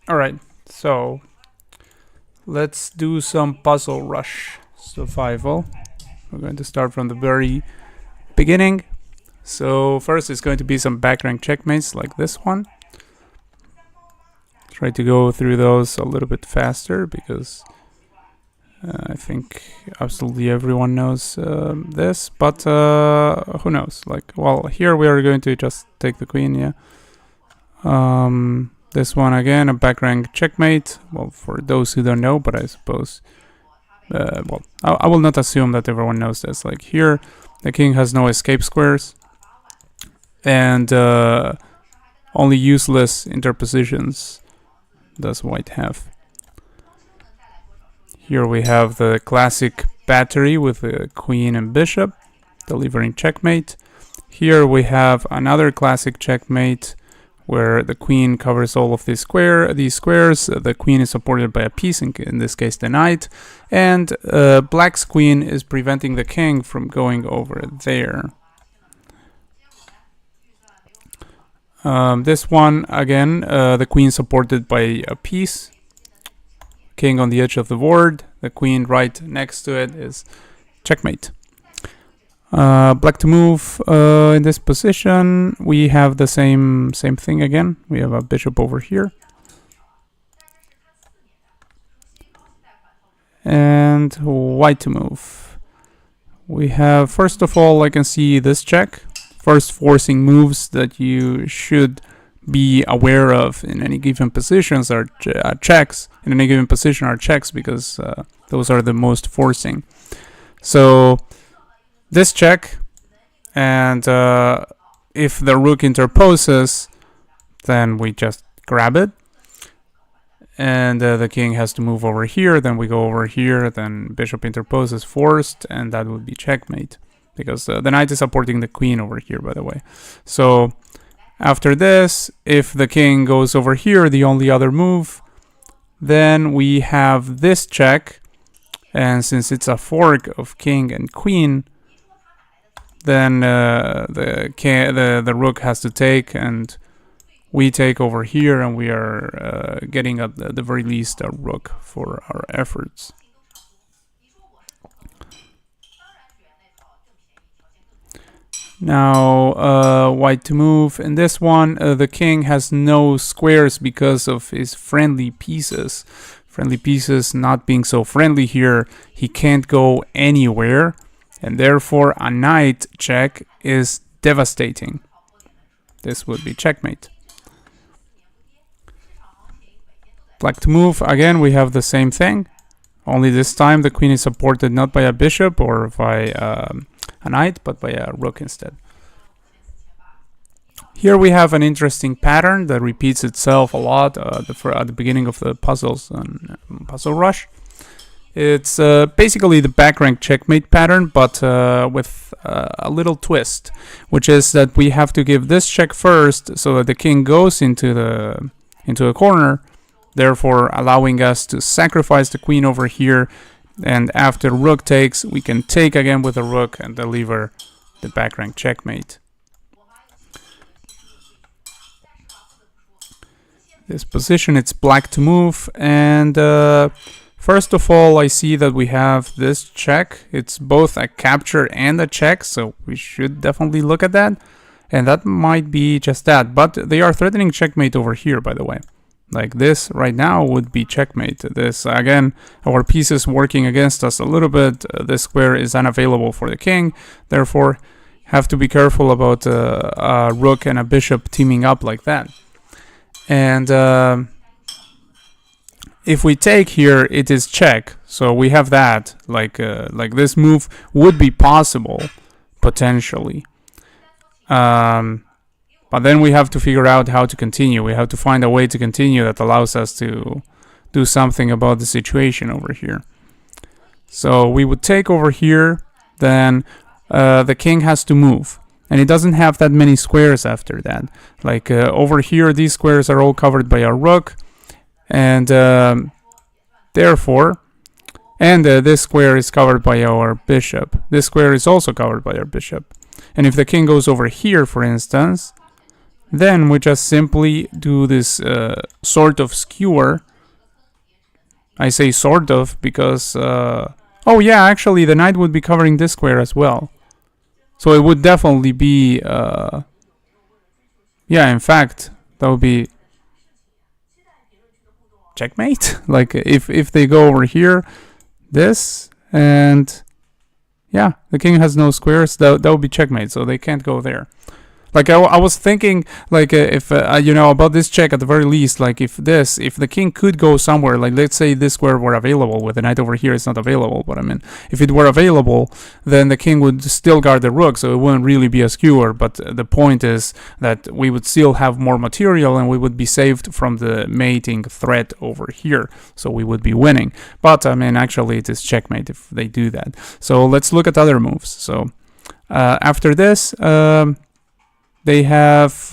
Alright, so let's do some puzzle rush survival. We're going to start from the very beginning. So first it's going to be some back rank checkmates like this one. Try to go through those a little bit faster because I think absolutely everyone knows this, but who knows? Like, well, here we are going to just take the queen, yeah. This one again, a back rank checkmate. Well, for those who don't know, but I suppose, well, I will not assume that everyone knows this. Like here, the king has no escape squares, and only useless interpositions does white have. Here we have the classic battery with the queen and bishop, delivering checkmate. Here we have another classic checkmate where the queen covers all of these squares. The queen is supported by a piece, in this case the knight, and black's queen is preventing the king from going over there. This one, again, the queen supported by a piece, king on the edge of the board, the queen right next to it is checkmate. Black to move in this position. We have the same thing again. We have a bishop over here. And white to move. We have, first of all, I can see this check. First forcing moves that you should be aware of in any given positions are checks. In any given position are checks because those are the most forcing. So this check, and if the rook interposes, then we just grab it, and the king has to move over here. Then we go over here, then bishop interposes forced, and that would be checkmate because the knight is supporting the queen over here, by the way. So after this, if the king goes over here, the only other move, then we have this check, and since it's a fork of king and queen, then the rook has to take, and we take over here, and we are getting at the very least a rook for our efforts. Now white to move. In this one, the king has no squares because of his friendly pieces. Friendly pieces not being so friendly here, he can't go anywhere, and therefore a knight check is devastating. This would be checkmate. Black to move. Again, we have the same thing, only this time the queen is supported not by a bishop or by a knight, but by a rook instead. Here we have an interesting pattern that repeats itself a lot at the beginning of the puzzles and puzzle rush. It's basically the back rank checkmate pattern, but with a little twist, which is that we have to give this check first so that the king goes into a corner, therefore allowing us to sacrifice the queen over here, and after rook takes, we can take again with a rook and deliver the back rank checkmate. This position, it's black to move, and first of all, I see that we have this check. It's both a capture and a check, so we should definitely look at that. And that might be just that, but they are threatening checkmate over here, by the way. Like this right now would be checkmate. This, again, our piece is working against us a little bit. This square is unavailable for the king, therefore have to be careful about a rook and a bishop teaming up like that. And if we take here, it is check. So we have that. Like this move would be possible potentially. But then we have to figure out how to continue. We have to find a way to continue that allows us to do something about the situation over here. So we would take over here, then the king has to move. And it doesn't have that many squares after that. Like over here, these squares are all covered by our rook. And therefore, this square is covered by our bishop. This square is also covered by our bishop. And if the king goes over here, for instance, Then we just simply do this sort of skewer. I say sort of because oh yeah, actually the knight would be covering this square as well, so it would definitely be yeah, in fact that would be checkmate. Like if they go over here, this, and yeah, the king has no squares, that would be checkmate, so they can't go there. Like I was thinking, like if you know, about this check at the very least. Like if the king could go somewhere, like let's say this square were available, with the knight over here, it's not available. But I mean, if it were available, then the king would still guard the rook, so it wouldn't really be a skewer. But the point is that we would still have more material, and we would be saved from the mating threat over here, so we would be winning. But I mean, actually, it is checkmate if they do that. So let's look at other moves. So after this. They have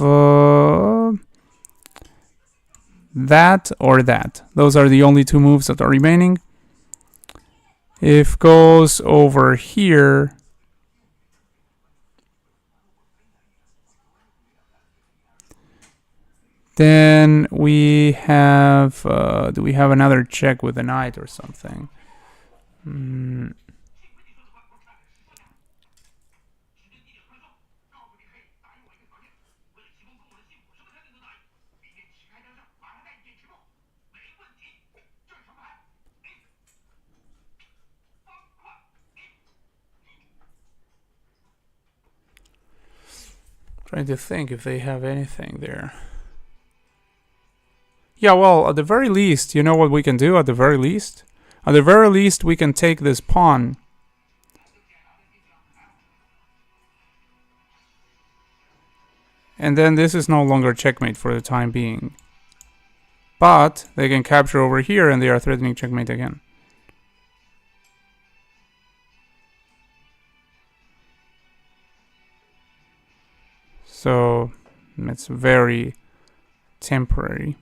that or that. Those are the only two moves that are remaining. If goes over here, then we have, do we have another check with the knight or something? Trying to think if they have anything there. Yeah, well, at the very least, you know what we can do at the very least? At the very least, we can take this pawn. And then this is no longer checkmate for the time being. But they can capture over here, and they are threatening checkmate again. So it's very temporary.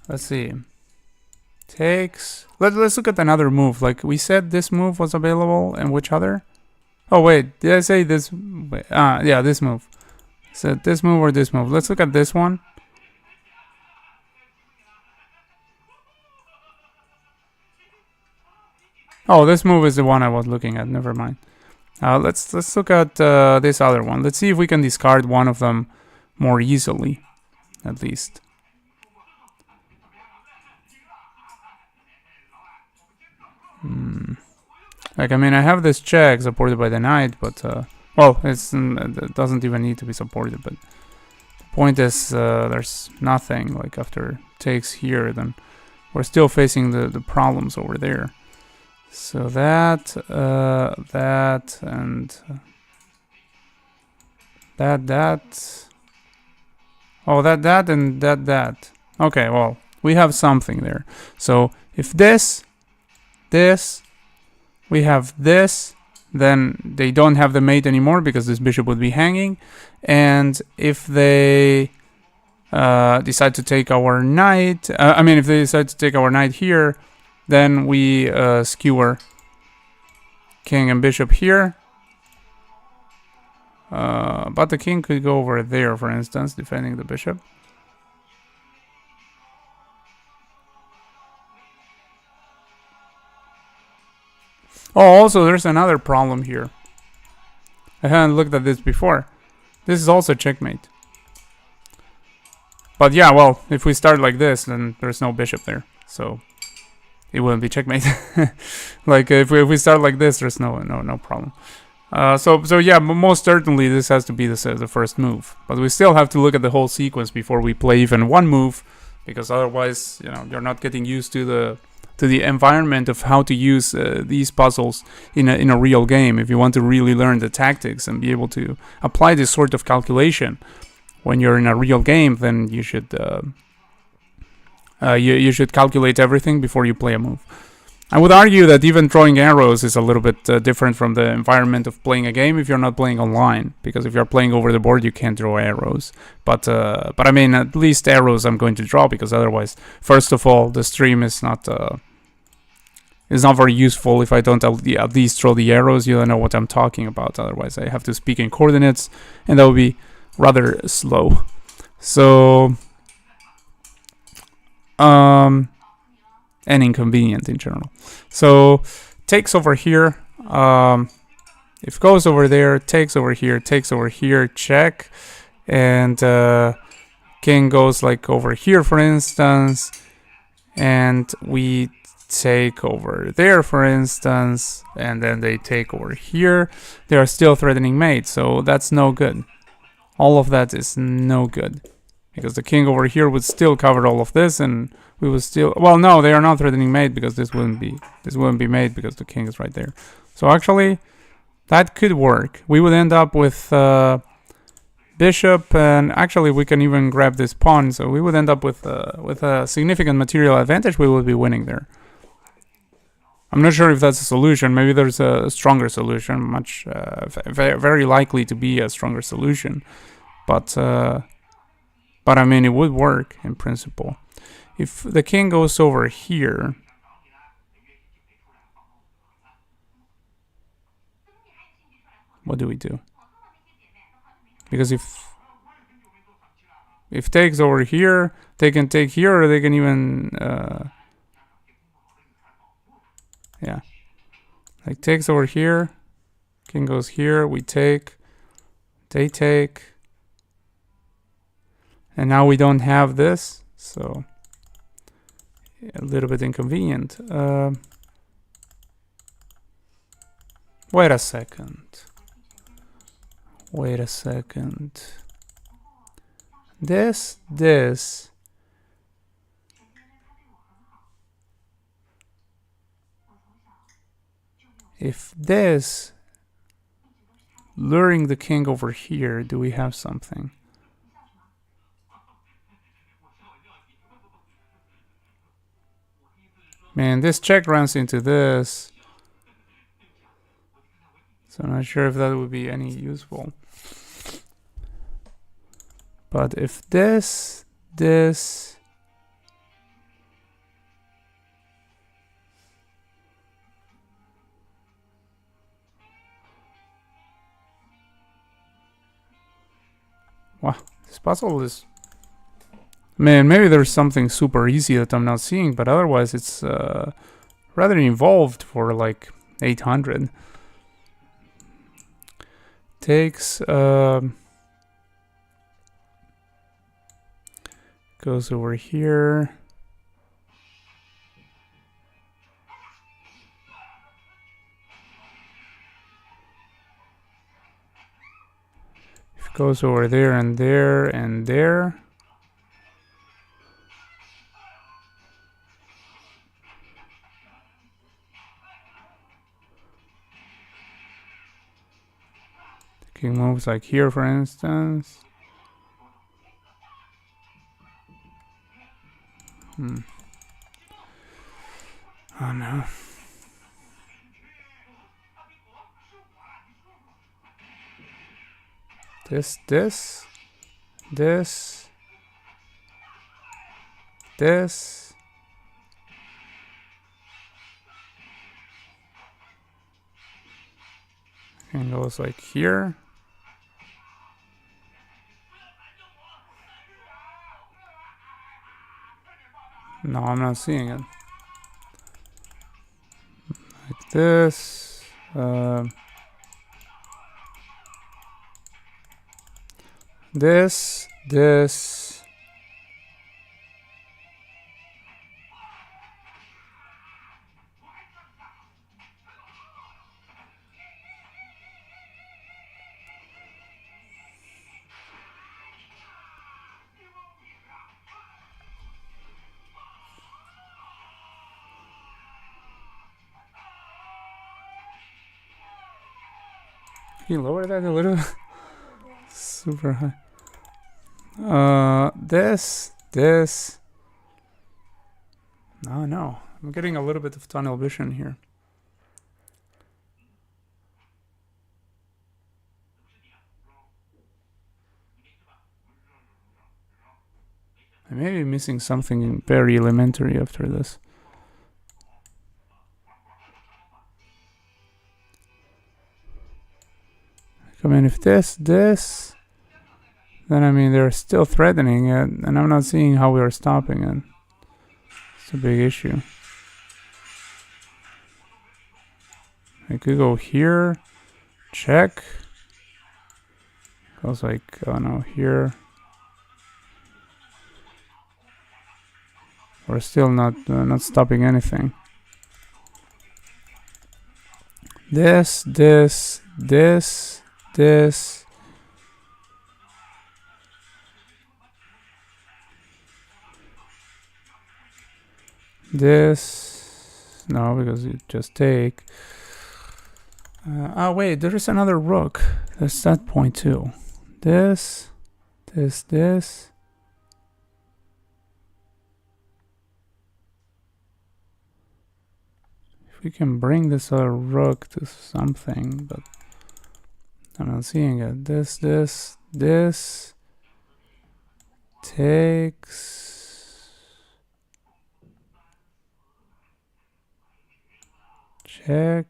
Let's see. Takes. Let's look at another move. Like we said, this move was available, and which other? Oh wait, did I say this? Yeah, this move. So this move or this move? Let's look at this one. Oh, this move is the one I was looking at. Never mind. Let's look at this other one. Let's see if we can discard one of them more easily, at least. Like I mean, I have this check supported by the knight, but well, it doesn't even need to be supported. But the point is, there's nothing. Like after takes here, then we're still facing the problems over there. So that, that, and that. Oh, that, and that. Okay, well, we have something there. So if this, we have this, then they don't have the mate anymore because this bishop would be hanging. And if they decide to take our knight, I mean, if they decide to take our knight here, then we skewer king and bishop here. But the king could go over there, for instance, defending the bishop. Oh, also there's another problem here. I hadn't looked at this before. This is also checkmate. But yeah, well, if we start like this, then there's no bishop there, so it wouldn't be checkmate. Like if we start like this, there's no problem. So yeah, most certainly this has to be the first move. But we still have to look at the whole sequence before we play even one move, because otherwise, you know, you're not getting used to the environment of how to use these puzzles in a real game. If you want to really learn the tactics and be able to apply this sort of calculation when you're in a real game, then you should you should calculate everything before you play a move. I would argue that even throwing arrows is a little bit different from the environment of playing a game if you're not playing online, because if you're playing over the board you can't draw arrows. But I mean, at least arrows I'm going to draw, because otherwise, first of all, the stream is not it's not very useful if I don't at least throw the arrows. You don't know what I'm talking about. Otherwise, I have to speak in coordinates, and that would be rather slow. So, and inconvenient in general. So, takes over here. If goes over there, takes over here, check, and king goes like over here, for instance, and we take over there, for instance, and then they take over here. They are still threatening mate, so that's no good. All of that is no good, because the king over here would still cover all of this, and we would still, well, no, they are not threatening mate, because this wouldn't be mate, because the king is right there. So actually, that could work. We would end up with bishop, and actually we can even grab this pawn, so we would end up with a significant material advantage. We would be winning there. I'm not sure if that's a solution. Maybe there's a stronger solution, much very likely to be a stronger solution, but I mean, it would work in principle. If the king goes over here, what do we do? Because if takes over here, they can take here, or they can even yeah, like takes over here, king goes here, we take, they take, and now we don't have this, so a little bit inconvenient. Wait a second. This. If this, luring the king over here, do we have something? Man, this check runs into this. So I'm not sure if that would be any useful. But if this. Wow, this puzzle is... Man, maybe there's something super easy that I'm not seeing, but otherwise it's rather involved for like 800. Takes... goes over here. Goes over there and there and there. The king moves like here, for instance. Oh no. This. And goes like here. No, I'm not seeing it. Like this. This. Can you lower that a little? Super high. This. No. I'm getting a little bit of tunnel vision here. I may be missing something very elementary after this. I mean, if this, then I mean, they're still threatening it, and I'm not seeing how we are stopping it. It's a big issue. I could go here, check. Goes like, oh no, here. We're still not stopping anything. This. This. No, because you just take. Oh wait, there is another rook. There's that point too. This. If we can bring this other rook to something, but I'm not seeing it. This takes. Check.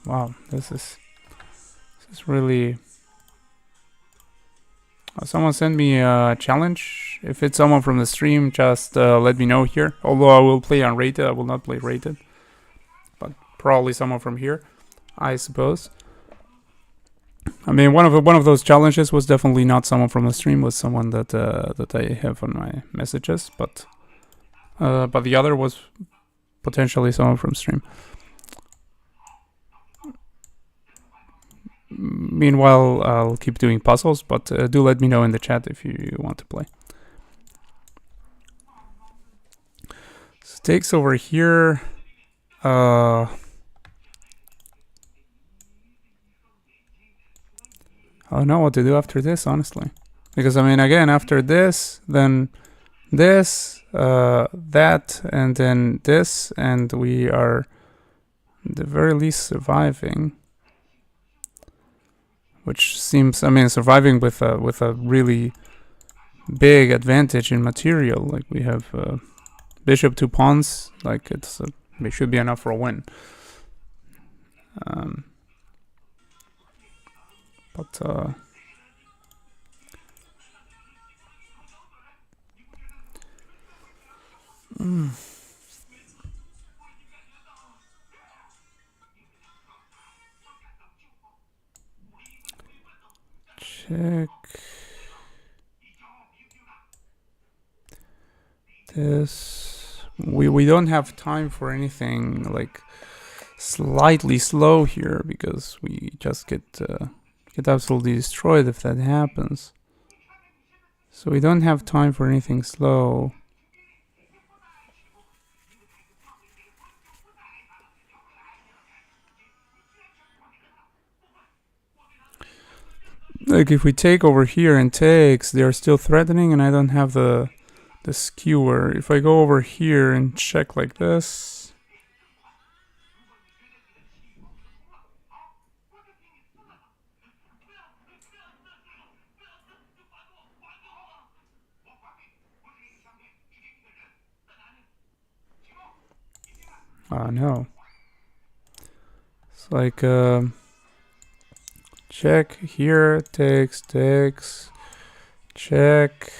Wow, this is really. Someone sent me a challenge. If it's someone from the stream, just let me know here. Although I will play unrated, I will not play rated. But probably someone from here, I suppose. I mean, one of those challenges was definitely not someone from the stream. Was someone that that I have on my messages, but the other was potentially someone from stream. Meanwhile, I'll keep doing puzzles, but do let me know in the chat if you want to play. So takes over here. I don't know what to do after this, honestly. Because, I mean, again, after this, then this, that, and then this, and we are at the very least surviving. Which seems, I mean, surviving with a really big advantage in material. Like, we have bishop, 2 pawns. Like, it should be enough for a win. Check this. We don't have time for anything like slightly slow here, because we just get absolutely destroyed if that happens. So we don't have time for anything slow. Like, if we take over here and takes, they are still threatening, and I don't have the skewer. If I go over here and check like this, no. It's like check here, takes, check.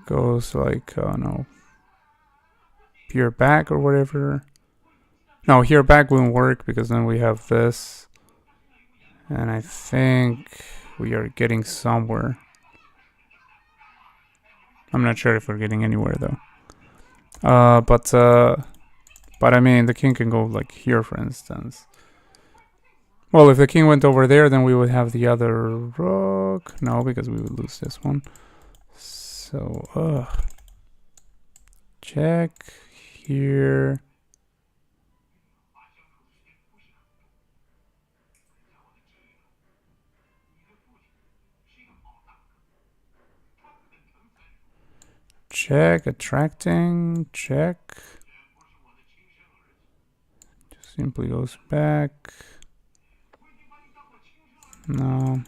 Goes like, no, here back or whatever. No, here back wouldn't work, because then we have this. And I think we are getting somewhere. I'm not sure if we're getting anywhere though. But I mean, the king can go like here, for instance. Well, if the king went over there, then we would have the other rook. No, because we would lose this one. So, check here. Check, attracting, check. Just simply goes back. No.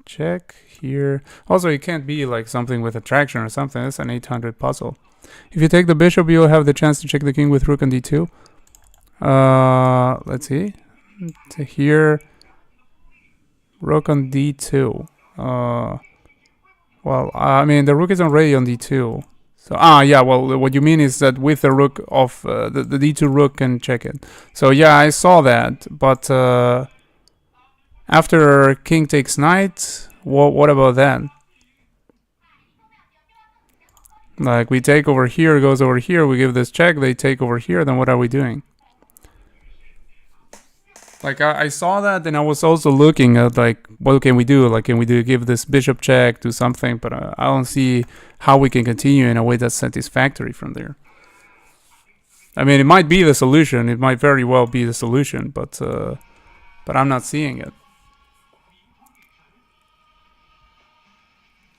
Check here. Also, it can't be like something with attraction or something. It's an 800 puzzle. If you take the bishop, you'll have the chance to check the king with rook on d2. Let's see. To here, rook on d2. Well, I mean, the rook is already on d2. So, yeah, well, what you mean is that with the rook of the d2 rook can check it. So, yeah, I saw that. But after king takes knight, what about that? Like, we take over here, goes over here, we give this check, they take over here, then what are we doing? Like, I saw that, and I was also looking at, like, what can we do? Like, can we give this bishop check, do something? But I don't see how we can continue in a way that's satisfactory from there. I mean, it might be the solution. It might very well be the solution, but I'm not seeing it.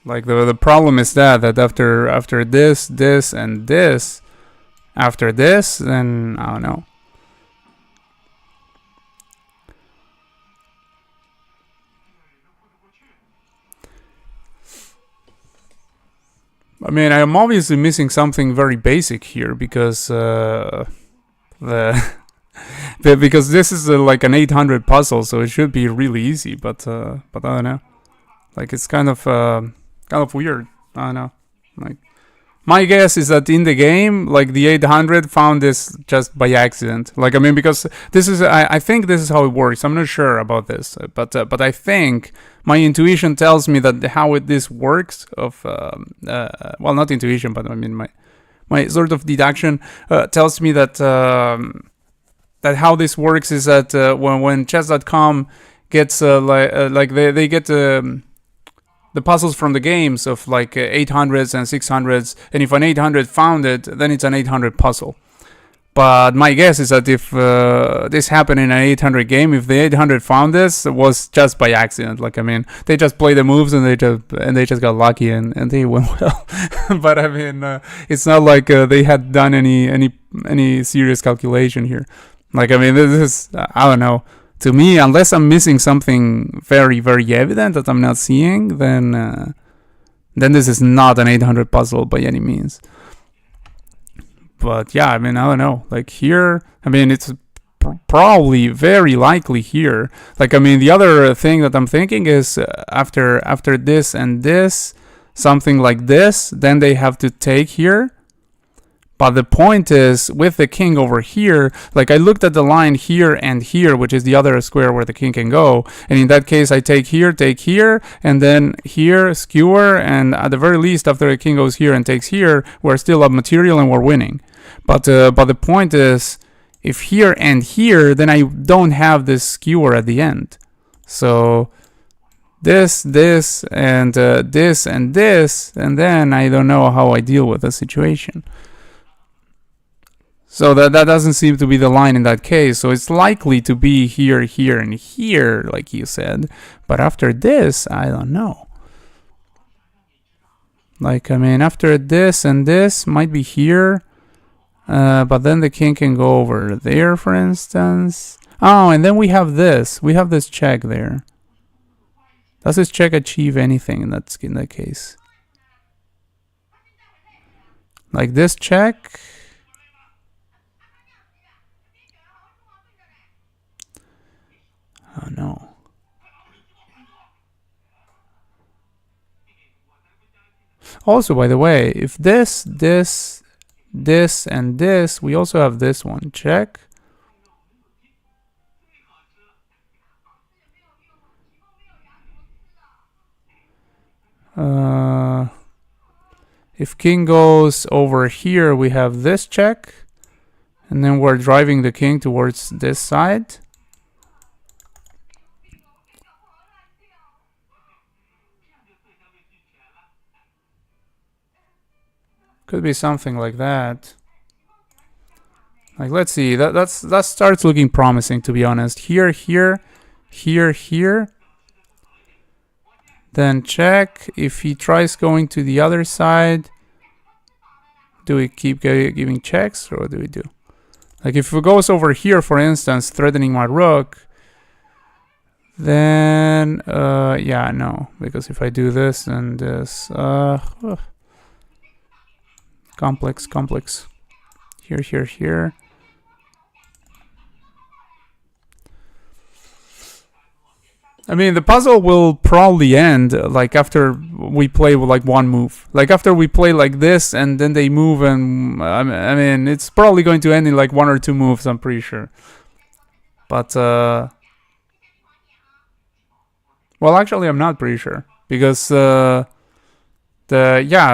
Like, the problem is that after this, and this, after this, then I don't know. I mean, I'm obviously missing something very basic here because because this is like an 800 puzzle, so it should be really easy. But I don't know. Like, it's kind of weird. I don't know. Like, my guess is that in the game, like, the 800 found this just by accident. Like, I mean, because this is, I think this is how it works. I'm not sure about this, but I think my intuition tells me that how this works. Well, not intuition, but I mean my sort of deduction tells me that that how this works is that when chess.com gets they get the puzzles from the games of like 800s and 600s, and if an 800 found it, then it's an 800 puzzle. But my guess is that if this happened in an 800 game, if the 800 found this, it was just by accident. Like, I mean, they just played the moves and they just got lucky and they went well. But I mean, it's not like they had done any serious calculation here. Like, I mean, this is, I don't know. To me, unless I'm missing something very, very evident that I'm not seeing, then this is not an 800 puzzle by any means. But yeah, I mean, I don't know. Like, here, I mean, it's probably very likely here. Like, I mean, the other thing that I'm thinking is after this and this, something like this, then they have to take here. But the point is, with the king over here, like, I looked at the line here and here, which is the other square where the king can go. And in that case, I take here, and then here, skewer, and at the very least, after the king goes here and takes here, we're still up material and we're winning. But the point is, if here and here, then I don't have this skewer at the end. So this, and this, and this, and then I don't know how I deal with the situation. So that doesn't seem to be the line in that case. So it's likely to be here, here, and here, like you said. But after this, I don't know. Like, I mean, after this and this might be here. But then the king can go over there, for instance. Oh, and then we have this. We have this check there. Does this check achieve anything in that case? Like this check. Oh no. Also, by the way, if this, and this, we also have this one. Check. If king goes over here, we have this check. And then we're driving the king towards this side. Could be something like that. Like, let's see. That starts looking promising, to be honest. Here, here, here, here. Then check. If he tries going to the other side, do we keep giving checks, or what do we do? Like, if it goes over here, for instance, threatening my rook, Then, yeah, no, because if I do this and this, complex. Here. I mean, the puzzle will probably end like after we play with like one move. Like after we play like this, and then they move, and I mean, it's probably going to end in like 1 or 2 moves. I'm pretty sure. But well, actually, I'm not pretty sure because I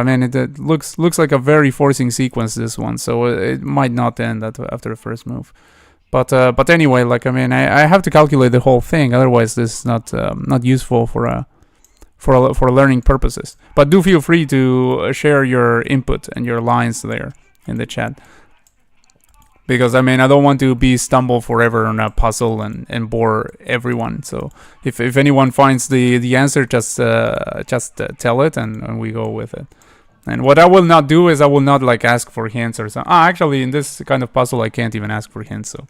mean, it looks like a very forcing sequence, this one, so it might not end after the first move. But anyway, like I mean, I have to calculate the whole thing. Otherwise, this is not useful for learning purposes. But do feel free to share your input and your lines there in the chat, because I mean, I don't want to be stumble forever on a puzzle and bore everyone. So if anyone finds the answer, just tell it and we go with it. And what I will not do is I will not like ask for hints or something. Actually, in this kind of puzzle, I can't even ask for hints. So,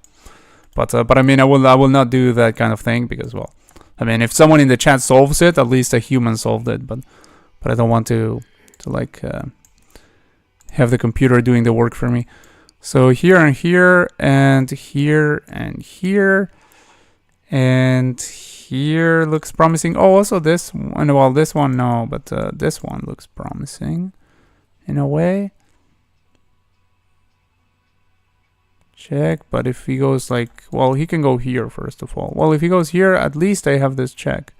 but I mean, I will not do that kind of thing because, well, I mean, if someone in the chat solves it, at least a human solved it. But I don't want to like have the computer doing the work for me. So here and here and here and here and here looks promising. Oh, also this one. Well, this one no, but this one looks promising. In a way, check. But if he goes like, well, he can go here first of all. Well, if he goes here, at least I have this check,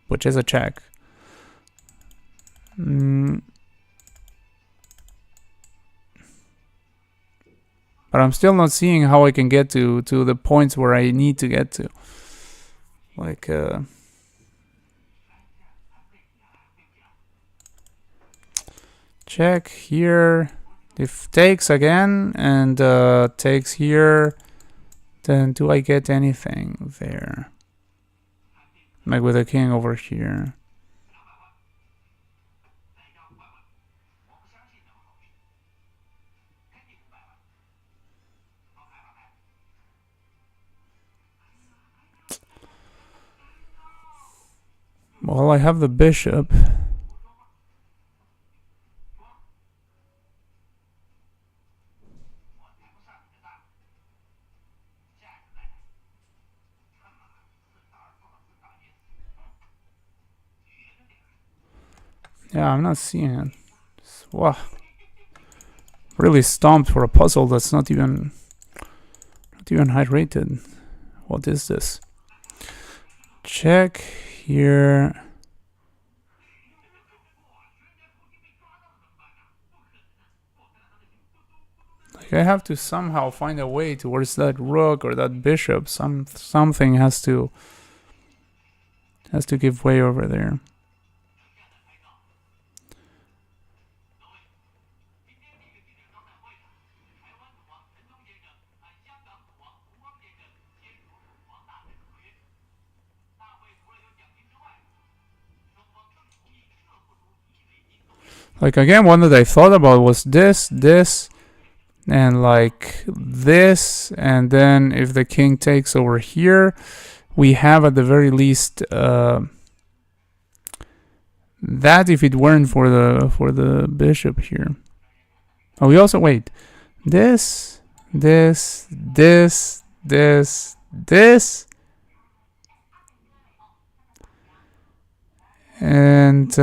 which is a check. But I'm still not seeing how I can get to the points where I need to get to. Like, check here. If takes again and takes here, then do I get anything there? Like with the king over here. Well, I have the bishop. Yeah, I'm not seeing it. Wow. Really stomped for a puzzle that's not even high rated. What is this? Check here. Like I have to somehow find a way towards that rook or that bishop. Something has to give way over there. Like again, one that I thought about was this, and like this, and then if the king takes over here, we have at the very least that if it weren't for the bishop here. Oh, we also wait. This, and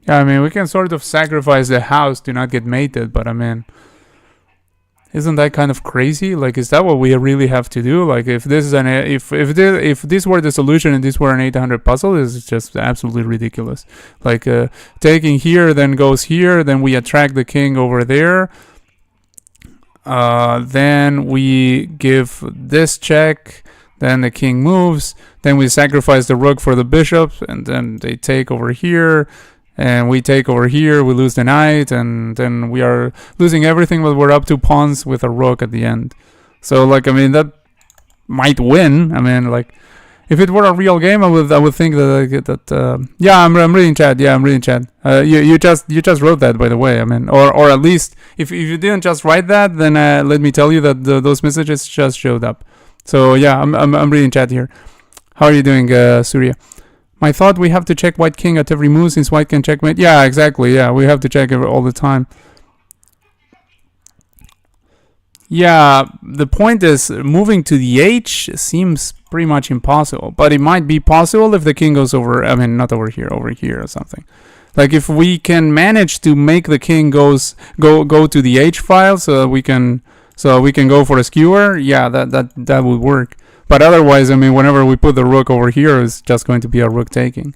yeah, I mean, we can sort of sacrifice the house to not get mated, but I mean, isn't that kind of crazy? Like, is that what we really have to do? Like, if this is if this were the solution and this were an 800 puzzle, is just absolutely ridiculous. Like, taking here, then goes here, then we attract the king over there. Then we give this check. Then the king moves. Then we sacrifice the rook for the bishop, and then they take over here. And we take over here, we lose the knight, and then we are losing everything, but we're up 2 pawns with a rook at the end. So, like, I mean, that might win. I mean, like, If it were a real game, I would think that yeah, I'm reading chat. Yeah, I'm reading chat. You just wrote that, by the way. I mean, or at least if you didn't just write that, then let me tell you that those messages just showed up. So yeah, I'm reading chat here. How are you doing, Surya? My thought: we have to check white king at every move since white can checkmate. Yeah, exactly. Yeah, we have to check it all the time. Yeah, the point is moving to the H seems pretty much impossible, but it might be possible if the king goes over. I mean, not over here or something. Like if we can manage to make the king go to the H file, so we can go for a skewer. Yeah, that would work. But otherwise, I mean, whenever we put the rook over here, it's just going to be a rook taking.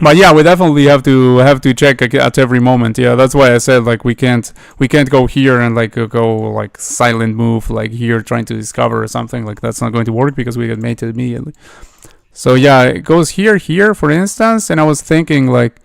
But yeah, we definitely have to check at every moment. Yeah, that's why I said like we can't go here and like go like silent move like here trying to discover or something. Like that's not going to work because we get mated immediately. So yeah, it goes here for instance, and I was thinking like,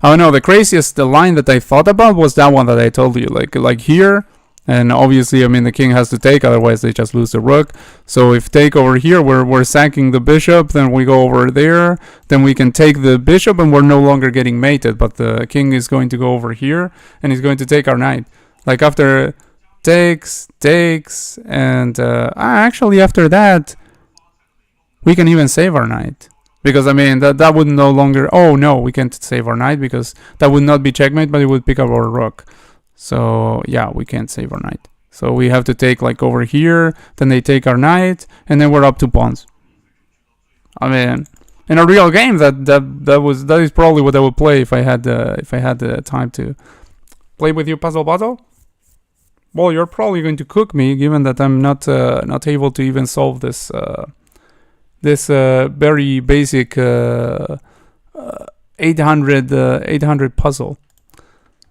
I don't know, the line that I thought about was that one that I told you, like here. And obviously, I mean, the king has to take, otherwise they just lose the rook. So if take over here, we're sacking the bishop, then we go over there, then we can take the bishop, and we're no longer getting mated, but the king is going to go over here, and he's going to take our knight. Like after takes, and actually after that, we can even save our knight. Because, I mean, that would no longer... Oh, no, we can't save our knight, because that would not be checkmate, but it would pick up our rook. So yeah, we can't save our knight. So we have to take like over here, then they take our knight, and then we're up 2 pawns. I mean, in a real game, that is probably what I would play if I had the time to play with you, Puzzle Bottle. Well, you're probably going to cook me, given that I'm not able to even solve this very basic 800 puzzle.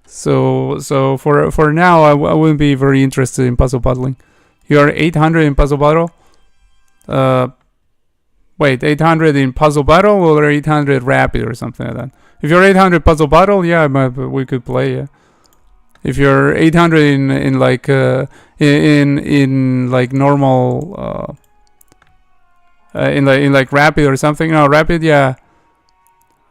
So for now, I wouldn't be very interested in puzzle battling. You are 800 in puzzle battle. Wait, 800 in puzzle battle or 800 rapid or something like that. If you're 800 puzzle battle, yeah, we could play. Yeah. If you're 800 in like in like normal in like rapid or something. No, rapid, yeah.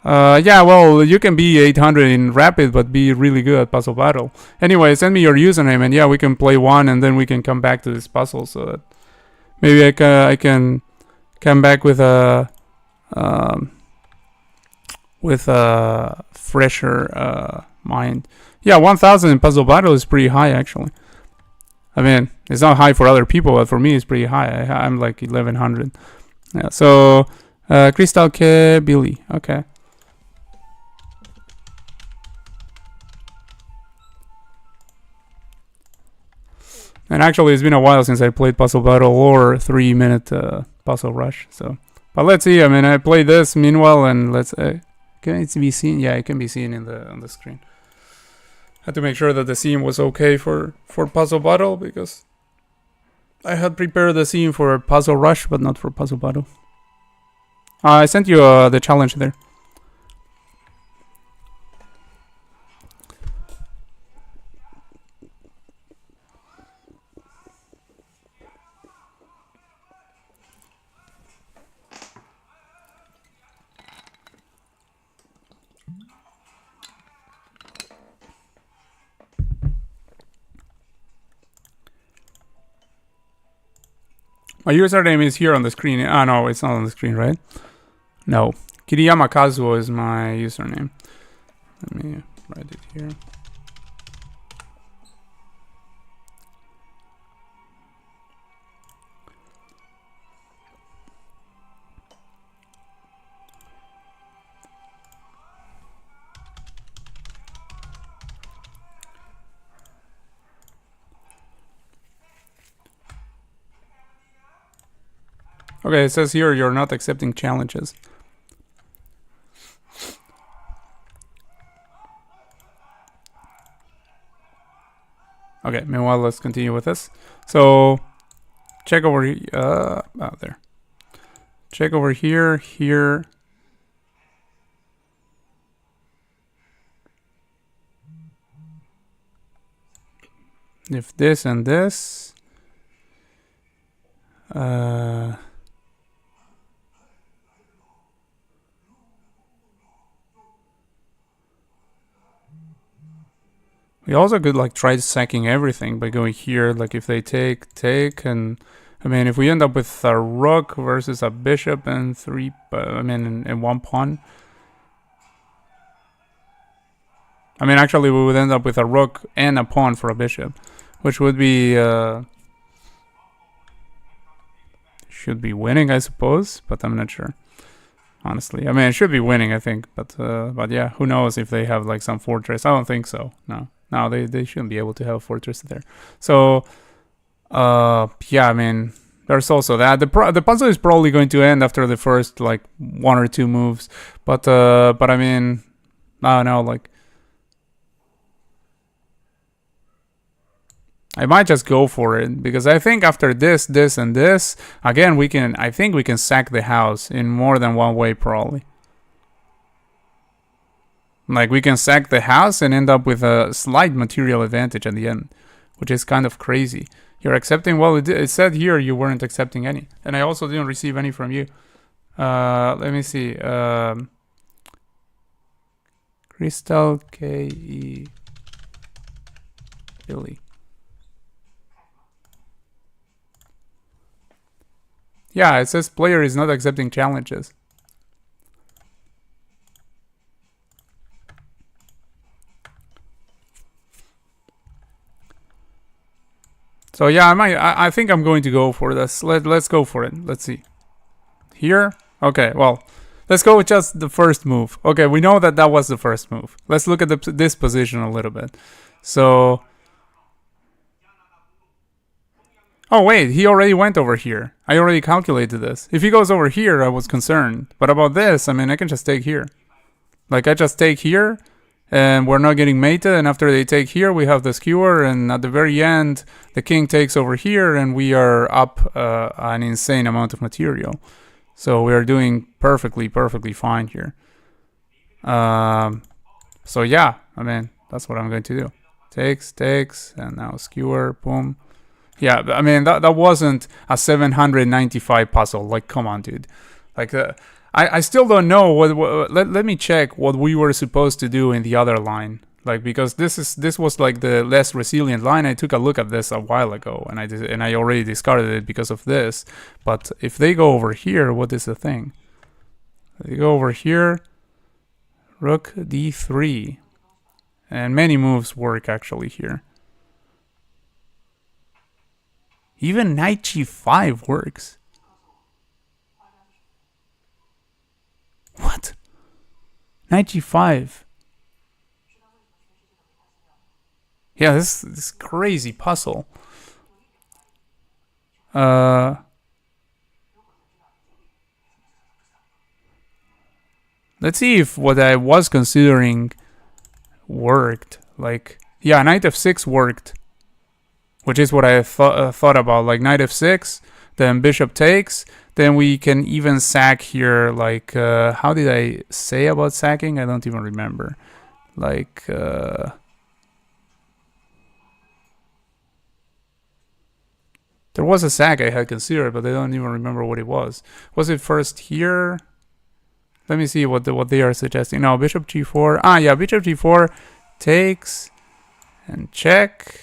Yeah, well, you can be 800 in rapid, but be really good at puzzle battle. Anyway, send me your username, and yeah, we can play one, and then we can come back to this puzzle, so that maybe I can come back with a fresher mind. Yeah, 1000 in puzzle battle is pretty high, actually. I mean, it's not high for other people, but for me, it's pretty high. I'm like 1100. Yeah, so Crystal K Billy, okay. And actually, it's been a while since I played Puzzle Battle or 3-minute Puzzle Rush. So, but let's see. I mean, I played this meanwhile, and let's. Can it be seen? Yeah, it can be seen on the screen. I had to make sure that the scene was okay for Puzzle Battle, because I had prepared the scene for Puzzle Rush, but not for Puzzle Battle. I sent you the challenge there. My username is here on the screen. Ah, no, it's not on the screen, right? No. Kiriyama Kazuo is my username. Let me write it here. Okay, it says here you're not accepting challenges. Okay, meanwhile, let's continue with this. So, check over here. There. Check over here, here. If this and this. We also could like try sacking everything by going here. Like if they take, and I mean if we end up with a rook versus a bishop and three, and one pawn. I mean actually we would end up with a rook and a pawn for a bishop, which would be should be winning, I suppose, but I'm not sure. Honestly, I mean it should be winning, I think, but yeah, who knows if they have like some fortress? I don't think so. No, they shouldn't be able to have a fortress there. So, yeah, I mean, there's also that. The puzzle is probably going to end after the first like 1 or 2 moves, but I mean, I don't know, like. I might just go for it because I think after this, and this, again, I think we can sack the house in more than one way probably. Like we can sack the house and end up with a slight material advantage at the end, which is kind of crazy. You're accepting, well, it said here you weren't accepting any. And I also didn't receive any from you. Let me see. Crystal K.E. Billy. Yeah, it says player is not accepting challenges. So yeah, I think I'm going to go for this. Let's go for it. Let's see. Here? Okay, well, let's go with just the first move. Okay, we know that was the first move. Let's look at this position a little bit. So... Oh wait, he already went over here. I already calculated this. If he goes over here, I was concerned. But about this, I mean, I can just take here. Like, I just take here, and we're not getting mated, and after they take here, we have the skewer, and at the very end, the king takes over here, and we are up an insane amount of material. So we are doing perfectly fine here. So yeah, I mean, that's what I'm going to do. Takes, and now skewer, boom. Yeah, I mean, that wasn't a 795 puzzle. Like, come on, dude. Like, I still don't know let me check what we were supposed to do in the other line. Like, because this was like the less resilient line. I took a look at this a while ago, and I already discarded it because of this. But if they go over here, what is the thing? They go over here, rook d3, and many moves work actually here. Even knight g5 works. What? Knight g5. Yeah, this crazy puzzle. Let's see if what I was considering worked. Like, yeah, knight f6 worked. Which is what I thought about, like knight f6, then bishop takes, then we can even sack here, like, how did I say about sacking? I don't even remember. Like, there was a sack I had considered, but I don't even remember what it was. Was it first here? Let me see what they are suggesting. No, bishop g4. Ah, yeah, bishop g4 takes and check.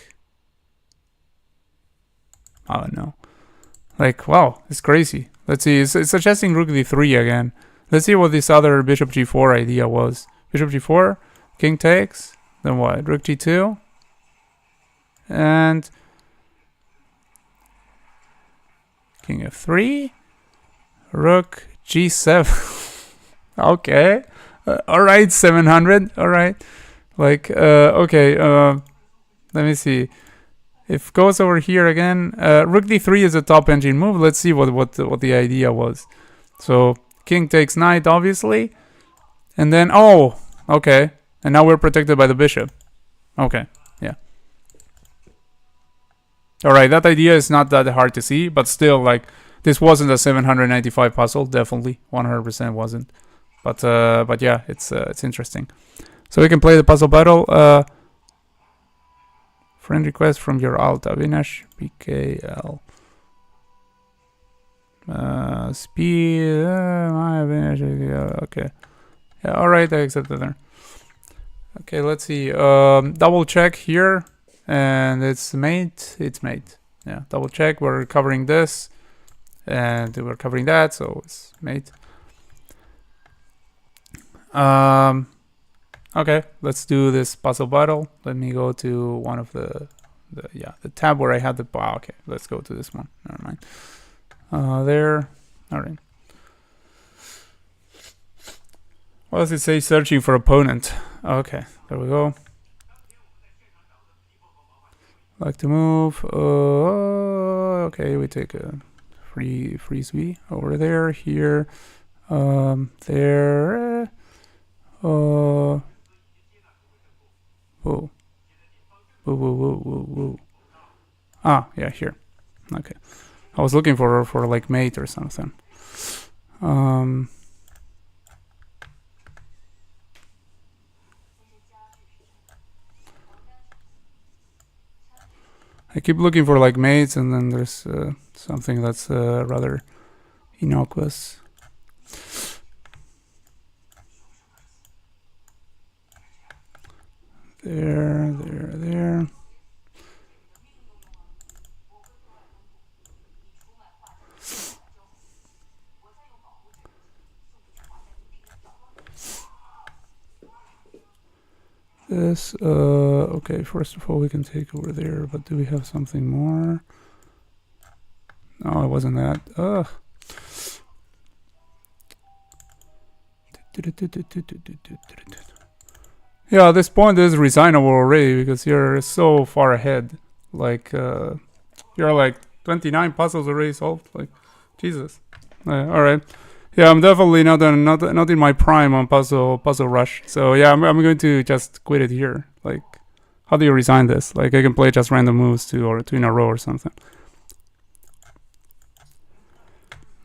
I don't know. Like, wow, it's crazy. Let's see, it's suggesting rook d3 again. Let's see what this other bishop g4 idea was. Bishop g4, king takes, then what? Rook g2, and king f3, rook g7. Okay, all right, 700. All right, like, okay. Let me see. If goes over here again, rook d3 is a top engine move. Let's see what the idea was. So king takes knight, obviously, and then oh, okay, and now we're protected by the bishop. Okay, yeah. All right, that idea is not that hard to see, but still, like, this wasn't a 795 puzzle. Definitely, 100% wasn't. But yeah, it's interesting. So we can play the puzzle battle. Friend request from your alt, Avinash PKL. Speed, okay. Yeah, alright, I accepted there. Okay, let's see. Double check here, and it's mate. It's mate. Yeah, double check. We're covering this, and we're covering that, so it's mate. Okay, let's do this puzzle battle. Let me go to one of the tab where I had the. Okay, let's go to this one. Never mind. There. All right. What does it say? Searching for opponent. Okay, there we go. Like to move. Okay, we take a freeze V over there. Here. There. Whoa. Whoa, whoa, whoa, whoa, whoa. Ah, yeah, here. Okay. I was looking for like mate or something. I keep looking for like mates, and then there's something that's rather innocuous. There. This, okay, first of all, we can take over there, but do we have something more? No, it wasn't that. Ugh. Yeah, this point is resignable already because you're so far ahead. Like, you're like 29 puzzles already solved. Like, Jesus. All right. Yeah, I'm definitely not in my prime on puzzle rush. So yeah, I'm going to just quit it here. Like, how do you resign this? Like, I can play just random moves two in a row or something.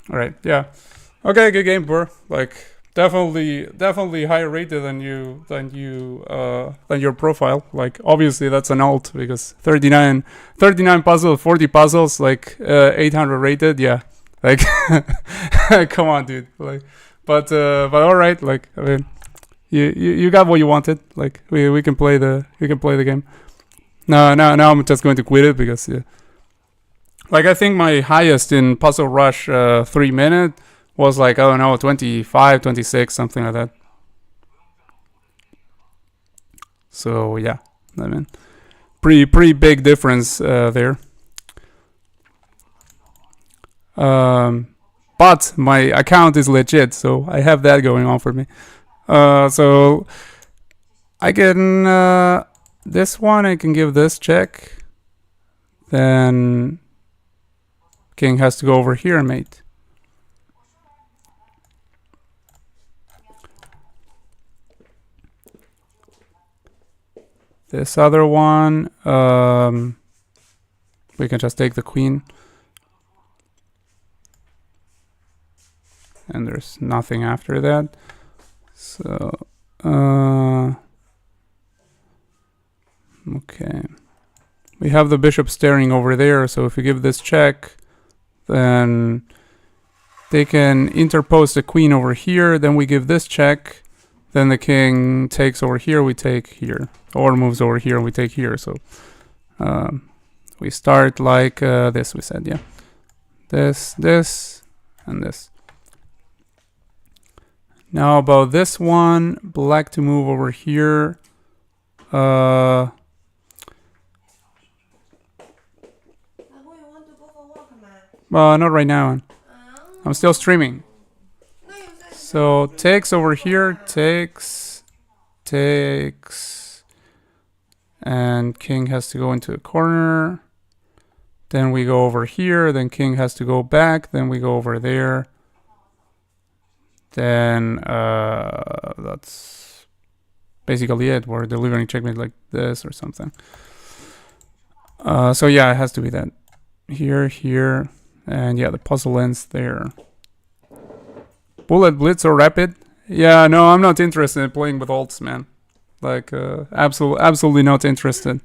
All right. Yeah. Okay. Good game, bro. Like, definitely higher rated than your profile. Like, obviously that's an alt because 39 puzzles, 40 puzzles, like 800 rated. Yeah. Like, come on, dude. Like, but all right. Like, I mean, you got what you wanted. Like, we can play the game. No, I'm just going to quit it because yeah. Like, I think my highest in Puzzle Rush 3 minute was like, I don't know, 25, 26, something like that. So yeah, I mean, pretty big difference there. But my account is legit, so I have that going on for me. So I can this one I can give this check. Then king has to go over here, mate. This other one, we can just take the queen. And there's nothing after that. So, okay. We have the bishop staring over there, so if we give this check, then they can interpose the queen over here, then we give this check, then the king takes over here, we take here, or moves over here, we take here. So we start like this, we said, yeah. This, and this. Now about this one, black to move over here. Well, not right now. I'm still streaming. So takes over here, takes, and king has to go into a corner. Then we go over here, then king has to go back, then we go over there. Then that's basically it. We're delivering checkmate like this or something. So yeah, it has to be that. Here, and yeah, the puzzle ends there. Bullet blitz or rapid? Yeah, no, I'm not interested in playing with alts, man. Like, absolutely not interested.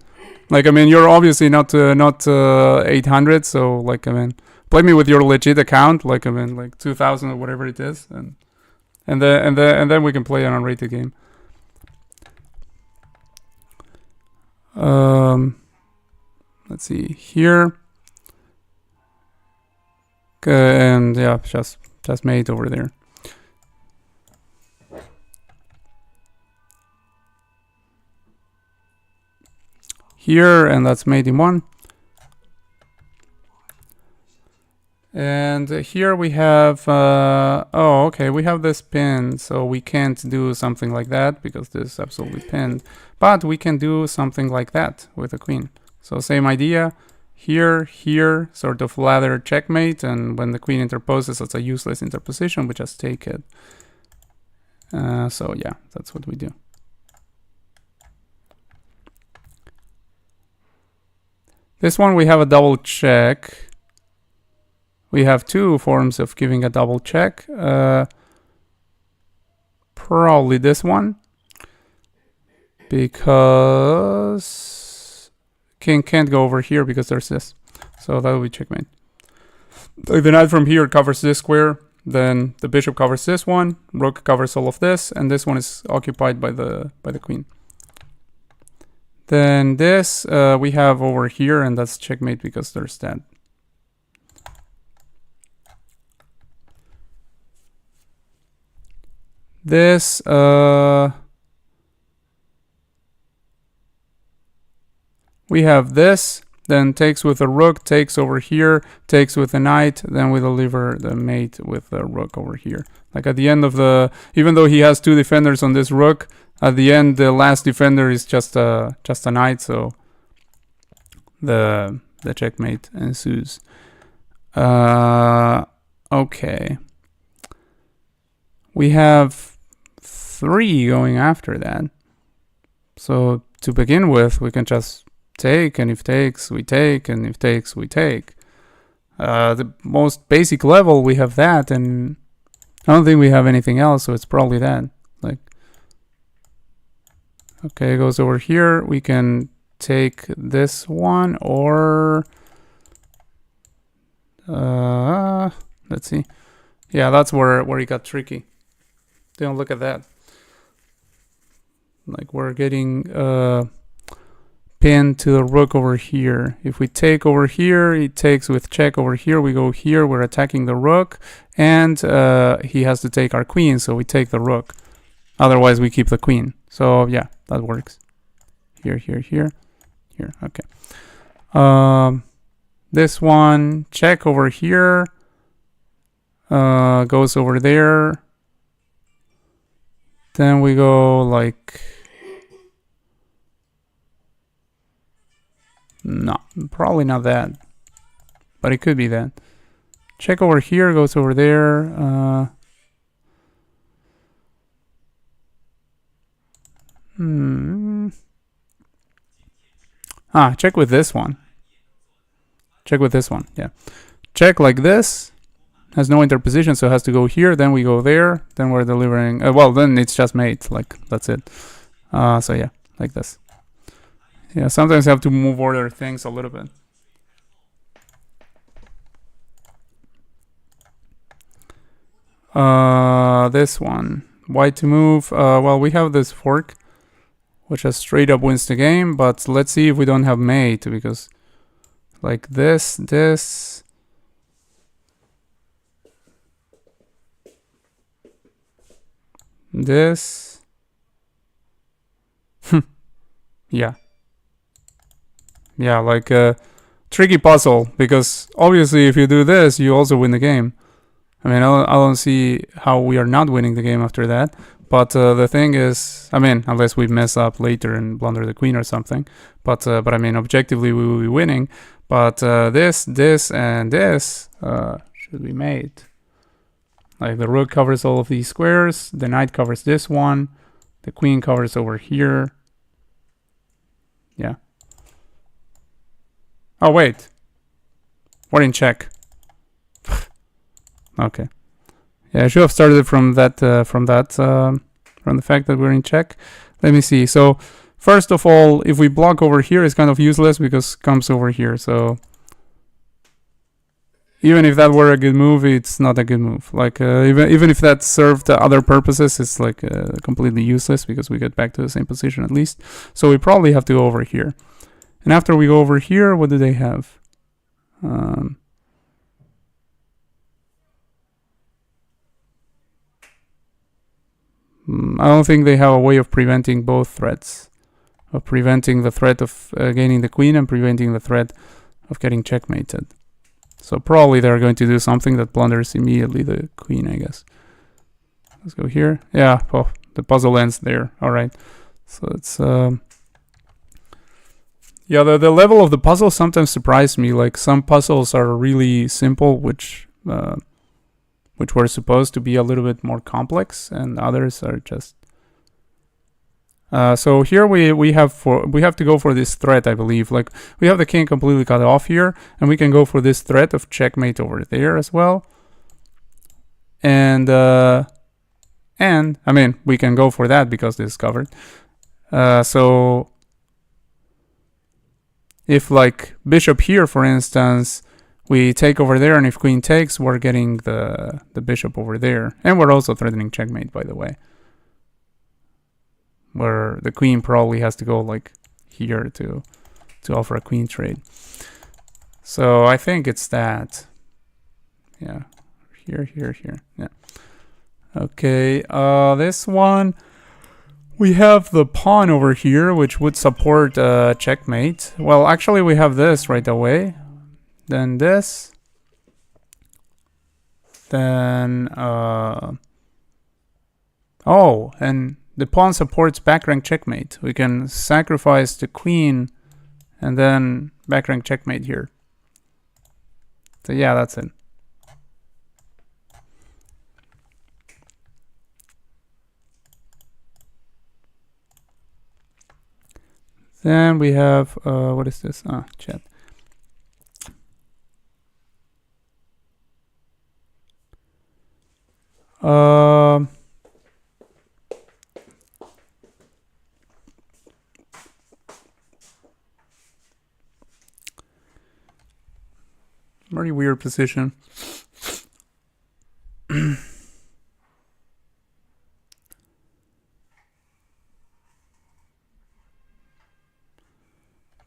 Like, I mean, you're obviously not 800, so like, I mean, play me with your legit account. Like, I mean, like 2000 or whatever it is, and then we can play an unrated game. Let's see here. And yeah, just mate over there. Here, and that's mate in 1. And here we have, oh, okay, we have this pin, so we can't do something like that because this is absolutely pinned. But we can do something like that with a queen. So same idea, here, here, sort of ladder checkmate, and when the queen interposes, it's a useless interposition, we just take it. So yeah, that's what we do. This one we have a double check. We have 2 forms of giving a double check. Probably this one. Because king can't go over here because there's this. So that will be checkmate. If the knight from here covers this square, then the bishop covers this one, rook covers all of this, and this one is occupied by the queen. Then this we have over here, and that's checkmate because there's that. This, we have this, then takes with a rook, takes over here, takes with a knight, then we deliver the mate with the rook over here. Like at the end of the, even though he has 2 defenders on this rook, at the end the last defender is just a knight, so the checkmate ensues. Okay. We have 3 going after that. So to begin with, we can just take, and if takes, we take, and if takes, we take. The most basic level, we have that, and I don't think we have anything else, so it's probably that. Like, okay, it goes over here. We can take this one, or let's see. Yeah, that's where it got tricky. Don't look at that. Like we're getting pinned to the rook over here. If we take over here, he takes with check over here. We go here, we're attacking the rook, and he has to take our queen, so we take the rook. Otherwise, we keep the queen. So yeah, that works. Here, here, here, here. Okay. This one, check over here, goes over there. Then we go like, no, probably not that, but it could be that. Check over here, goes over there. Check with this one. Check with this one, yeah. Check like this. Has no interposition, so it has to go here, then we go there, then we're delivering, well, then it's just mate, like, that's it. So yeah, like this. Yeah, sometimes you have to move order things a little bit. This one, white to move, well, we have this fork, which just straight up wins the game, but let's see if we don't have mate, because like this, this, yeah, like a tricky puzzle, because obviously if you do this, you also win the game. I mean, I don't see how we are not winning the game after that, but the thing is, I mean, unless we mess up later and blunder the queen or something, but I mean, objectively we will be winning, but this, and this should be mate. Like the rook covers all of these squares, the knight covers this one, the queen covers over here. Yeah. Oh wait, we're in check. Okay. Yeah, I should have started from that, from the fact that we're in check. Let me see. So first of all, if we block over here, it's kind of useless because it comes over here. So even if that were a good move, it's not a good move. Like even if that served other purposes, it's like completely useless because we get back to the same position at least. So we probably have to go over here. And after we go over here, what do they have? I don't think they have a way of preventing both threats. Of preventing the threat of gaining the queen and preventing the threat of getting checkmated. So probably they're going to do something that plunders immediately the queen, I guess. Let's go here. Yeah, well, the puzzle ends there. Alright. So it's... yeah, the level of the puzzle sometimes surprised me. Like, some puzzles are really simple, which were supposed to be a little bit more complex, and others are just... so here we have to go for this threat, I believe. Like, we have the king completely cut off here, and we can go for this threat of checkmate over there as well. And I mean, we can go for that because this is covered. So if like bishop here, for instance, we take over there, and if queen takes, we're getting the bishop over there, and we're also threatening checkmate, by the way. Where the queen probably has to go like here to offer a queen trade. So I think it's that. Yeah, here. Yeah. Okay. This one, we have the pawn over here, which would support checkmate. Well, actually, we have this right away. Then this. Then oh, and the pawn supports back rank checkmate. We can sacrifice the queen and then back rank checkmate here. So yeah, that's it. Then we have, what is this? Chat. Very weird position.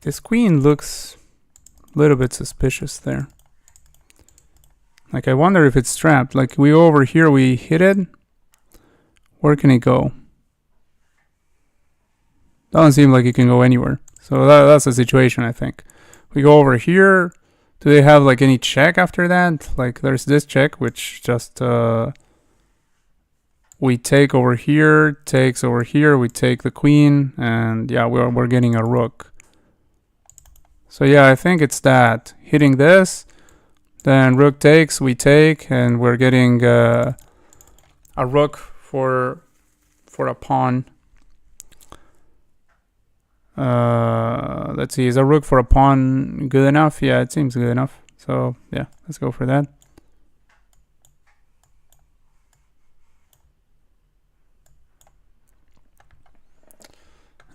This queen looks a little bit suspicious there. Like, I wonder if it's trapped. Like, we go over here, we hit it. Where can it go? Doesn't seem like it can go anywhere. So that's the situation, I think. We go over here. Do they have like any check after that? Like, there's this check, which just we take over here, takes over here, we take the queen, and yeah, we're getting a rook. So yeah, I think it's that. Hitting this, then rook takes, we take, and we're getting a rook for a pawn. Let's see, is a rook for a pawn good enough? Yeah, it seems good enough. So yeah, let's go for that.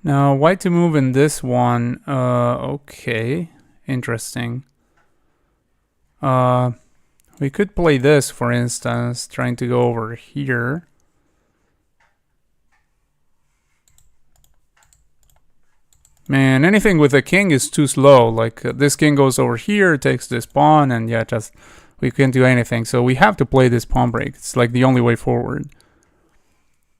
Now, white to move in this one. Okay, interesting. We could play this, for instance, trying to go over here. Man, anything with a king is too slow. Like, this king goes over here, takes this pawn, and yeah, just we can't do anything. So we have to play this pawn break. It's like the only way forward.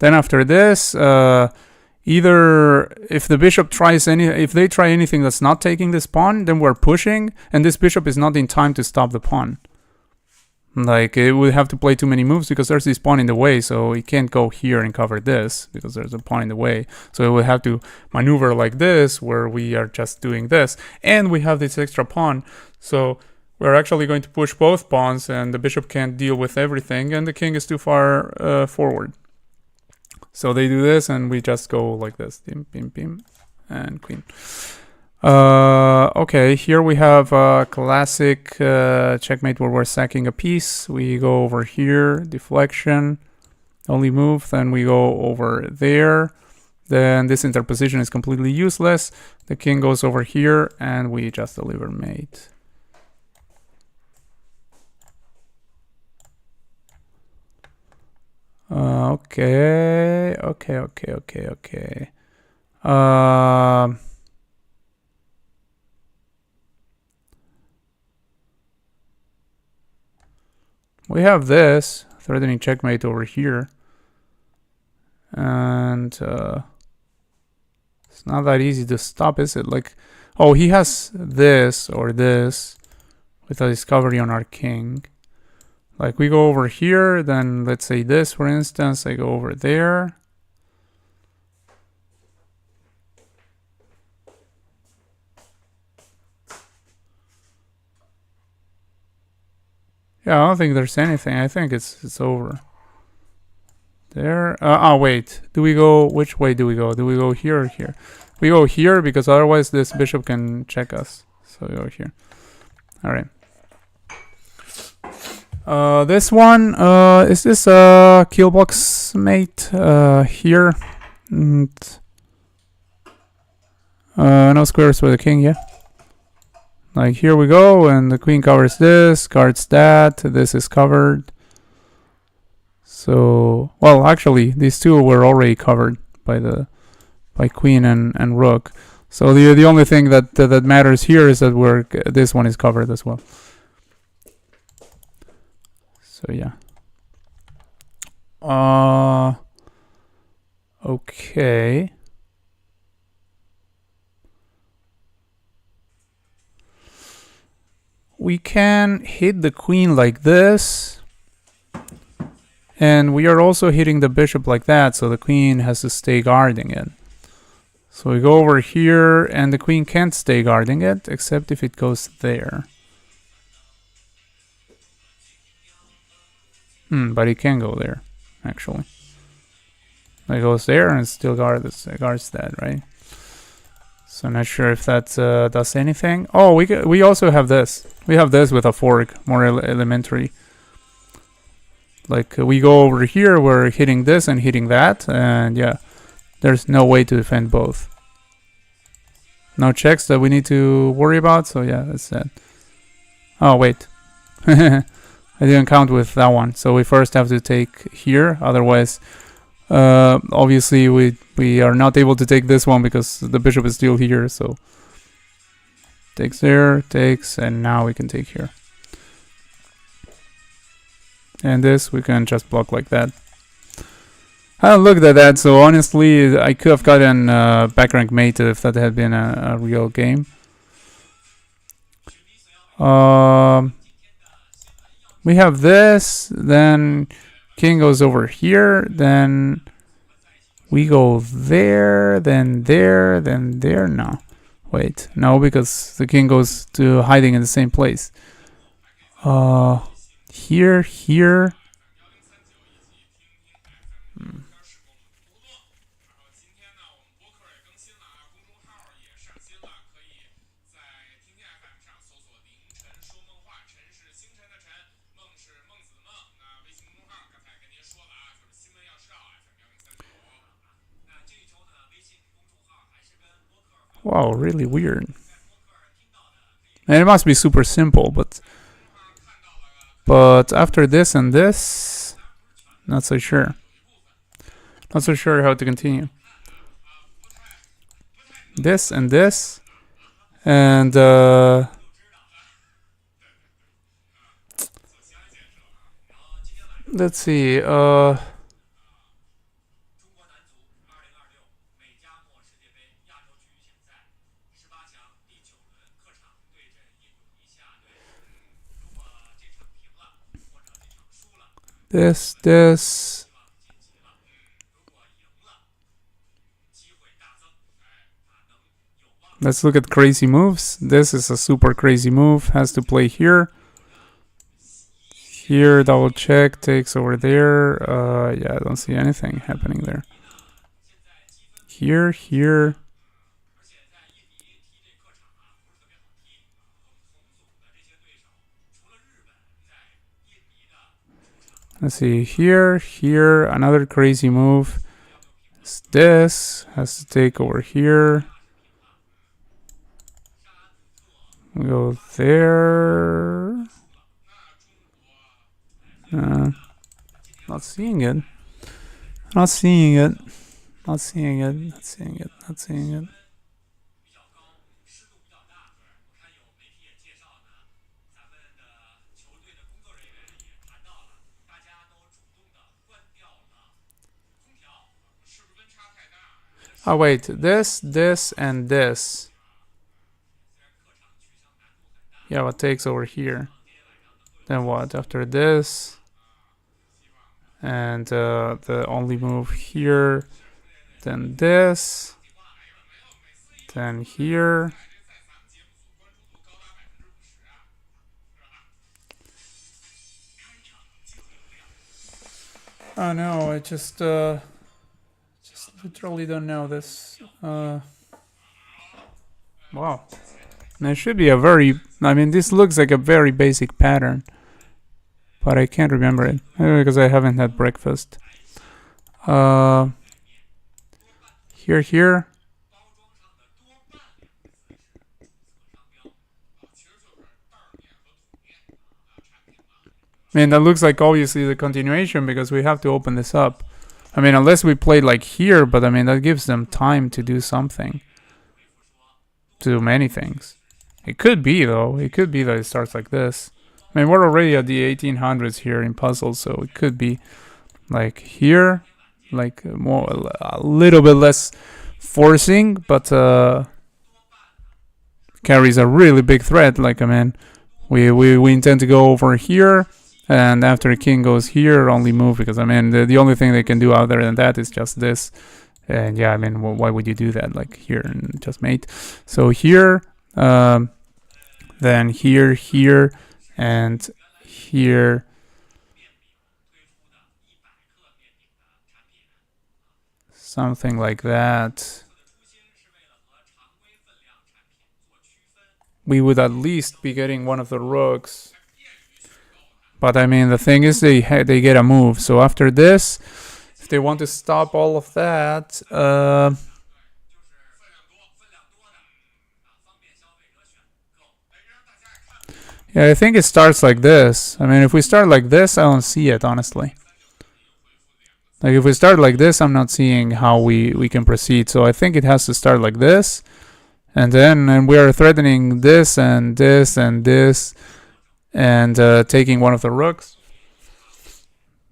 Then after this, either if the bishop tries if they try anything that's not taking this pawn, then we're pushing, and this bishop is not in time to stop the pawn. Like, it would have to play too many moves because there's this pawn in the way, so it can't go here and cover this because there's a pawn in the way. So it would have to maneuver like this, where we are just doing this, and we have this extra pawn. So we're actually going to push both pawns, and the bishop can't deal with everything, and the king is too far forward. So they do this, and we just go like this. Bim, bim, bim, and queen. Okay, here we have a classic checkmate where we're sacking a piece. We go over here, deflection, only move, then we go over there. Then this interposition is completely useless. The king goes over here, and we just deliver mate. Okay. We have this threatening checkmate over here, and it's not that easy to stop, is it? Like, oh, he has this or this with a discovery on our king. Like, we go over here, then let's say this, for instance, I go over there. Yeah, I don't think there's anything. I think it's over. There. Oh, wait. Do we go? Which way do we go? Do we go here or here? We go here because otherwise this bishop can check us. So we go here. All right. This one. Is this a kill box mate? Here. And, no squares for the king. Yeah. Like here we go, and the queen covers this, guards that. This is covered. So, well, actually, these two were already covered by queen and rook. So the only thing that matters here is that this one is covered as well. So yeah. Okay. We can hit the queen like this. And we are also hitting the bishop like that, so the queen has to stay guarding it. So we go over here, and the queen can't stay guarding it, except if it goes there. But it can go there, actually. It goes there and still guards that, right? So I'm not sure if that does anything. Oh, we also have this. We have this with a fork, more elementary. Like, we go over here, we're hitting this and hitting that, and yeah, there's no way to defend both. No checks that we need to worry about, so yeah, that's that. Oh, wait. I didn't count with that one, so we first have to take here, otherwise, obviously we are not able to take this one because the bishop is still here, so takes there, takes, and now we can take here. And this we can just block like that. I looked at that, so honestly I could have gotten back rank mate if that had been a real game. We have this, then king goes over here, then we go there, then there, then there. No, wait, no, because the king goes to hiding in the same place. Here. Wow, really weird. And it must be super simple, but after this and this, not so sure. Not so sure how to continue. This and this, and let's see. This. Let's look at crazy moves. This is a super crazy move. Has to play here. Here, double check, takes over there. Yeah, I don't see anything happening there. Here. Let's see, here, another crazy move. This has to take over here. We go there. Not seeing it. Not seeing it. Not seeing it. Not seeing it. Not seeing it. Oh wait, this, and this. Yeah, what takes over here? Then what? After this, and the only move here, then this, then here. Oh no, I just literally don't know this. Wow. And it should be a very, I mean, this looks like a very basic pattern, but I can't remember it. Maybe because I haven't had breakfast. Here. I mean, that looks like obviously the continuation because we have to open this up. I mean, unless we played like here, but I mean, that gives them time to do something. To do many things. It could be, though. It could be that it starts like this. I mean, we're already at the 1800s here in puzzles, so it could be like here, like more, a little bit less forcing, but carries a really big threat. Like, I mean, we intend to go over here, and after king goes here, only move, because I mean, the only thing they can do other than that is just this. And yeah, I mean, why would you do that? Like here and just mate. So here, then here, and here. Something like that. We would at least be getting one of the rooks. But I mean, the thing is, they get a move. So after this, if they want to stop all of that, yeah, I think it starts like this. I mean, if we start like this, I don't see it, honestly. Like, if we start like this, I'm not seeing how we can proceed. So I think it has to start like this. And then we are threatening this and this and this. And taking one of the rooks.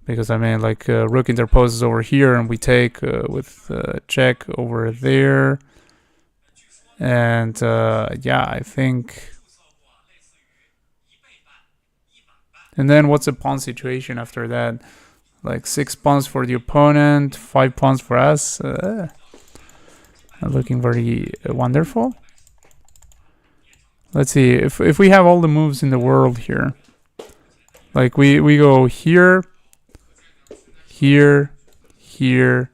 Because, I mean, like, rook interposes over here. And we take with check over there. And, yeah, I think... And then what's the pawn situation after that? Like 6 pawns for the opponent, 5 pawns for us. Looking very wonderful. Let's see, if we have all the moves in the world here. Like we go here, here, here.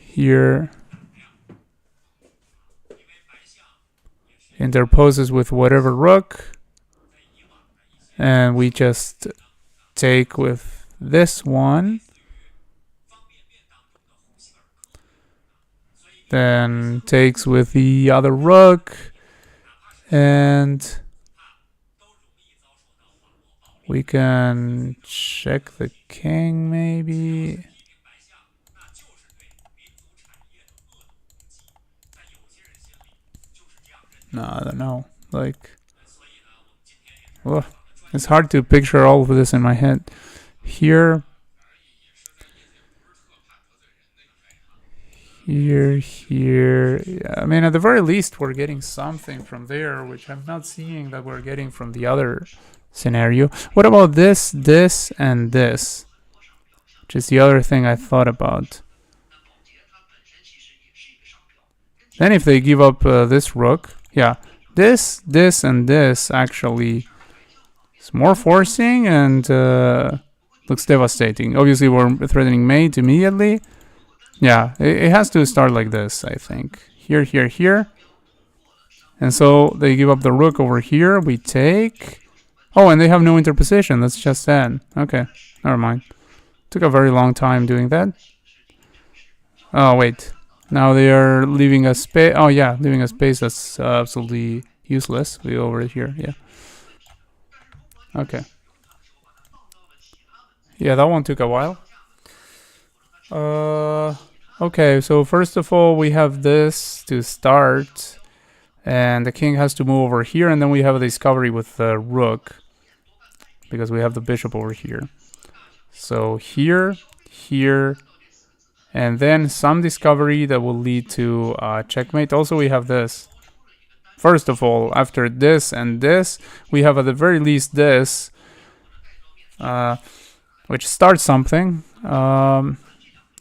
Here. Interposes with whatever rook, and we just take with this one, then takes with the other rook, and we can check the king maybe. No, I don't know. Like, oh, it's hard to picture all of this in my head. Here, here. Yeah, I mean, at the very least, we're getting something from there, which I'm not seeing that we're getting from the other scenario. What about this, this, and this? Which is the other thing I thought about. Then if they give up this rook, yeah, this, and this actually is more forcing and looks devastating. Obviously, we're threatening mate immediately. Yeah, it has to start like this, I think. Here, here, here. And so they give up the rook over here. We take. Oh, and they have no interposition. That's just sad. Okay, never mind. Took a very long time doing that. Oh, wait. Now they are leaving a space. Oh yeah, leaving a space that's absolutely useless. We go over it here. Yeah. Okay. Yeah, that one took a while. Okay, so first of all, we have this to start. And the king has to move over here, and then we have a discovery with the rook. Because we have the bishop over here. So here, here, and then some discovery that will lead to checkmate. Also, we have this. First of all, after this and this, we have at the very least this, which starts something.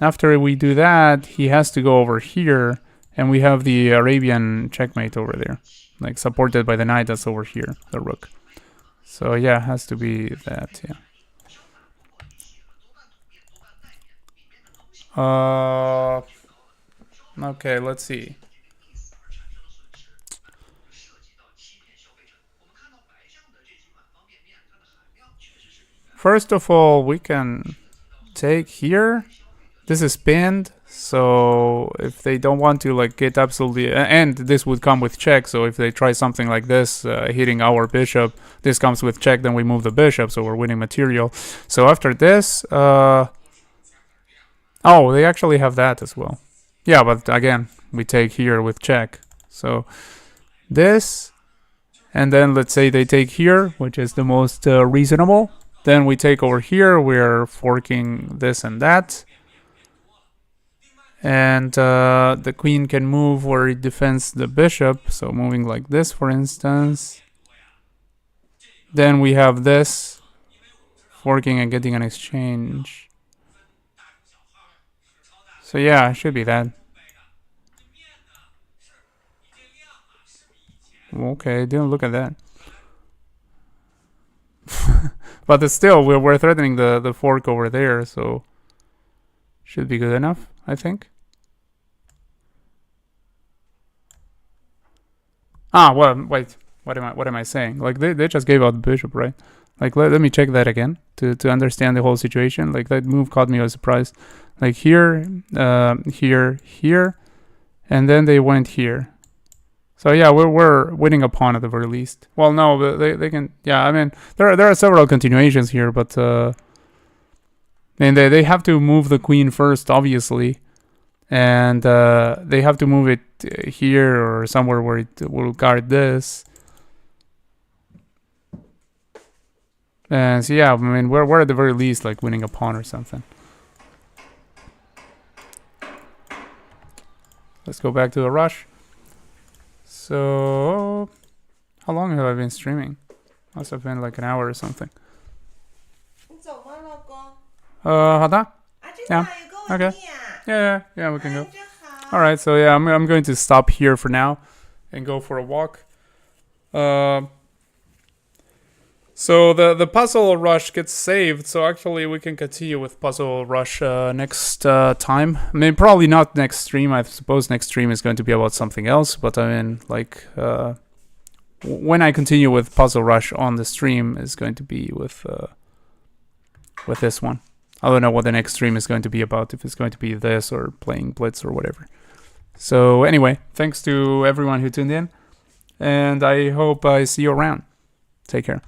After we do that, he has to go over here, and we have the Arabian checkmate over there, like supported by the knight that's over here, the rook. So yeah, it has to be that, yeah. Okay, let's see. First of all, we can take here. This is pinned, so if they don't want to like get absolutely, and this would come with check. So if they try something like this, hitting our bishop, this comes with check. Then we move the bishop, so we're winning material. So after this, oh, they actually have that as well. Yeah, but again, we take here with check. So this, and then let's say they take here, which is the most reasonable. Then we take over here. We're forking this and that. And the queen can move where it defends the bishop. So moving like this, for instance. Then we have this. Forking and getting an exchange. So yeah, it should be that. Okay, didn't look at that. But still, we're threatening the fork over there, so should be good enough, I think. Well, wait. What am I saying? Like they just gave out the bishop, right? Like let me check that again to understand the whole situation. Like that move caught me by surprise. Like here, here, and then they went here. So yeah, we're winning a pawn at the very least. Well, no, but they can. Yeah, I mean there are several continuations here, but and they have to move the queen first, obviously, and they have to move it here or somewhere where it will guard this. And so yeah, I mean we're at the very least like winning a pawn or something. Let's go back to the rush. So, how long have I been streaming? Must have been like an hour or something. 好的. Yeah. Okay. Yeah, we can go. Alright, so yeah, I'm going to stop here for now and go for a walk. So the puzzle rush gets saved, so actually we can continue with puzzle rush next time. I mean, probably not next stream. I suppose next stream is going to be about something else, but I mean, like, when I continue with puzzle rush on the stream is going to be with this one. I don't know what the next stream is going to be about, if it's going to be this or playing Blitz or whatever. So anyway, thanks to everyone who tuned in, and I hope I see you around. Take care.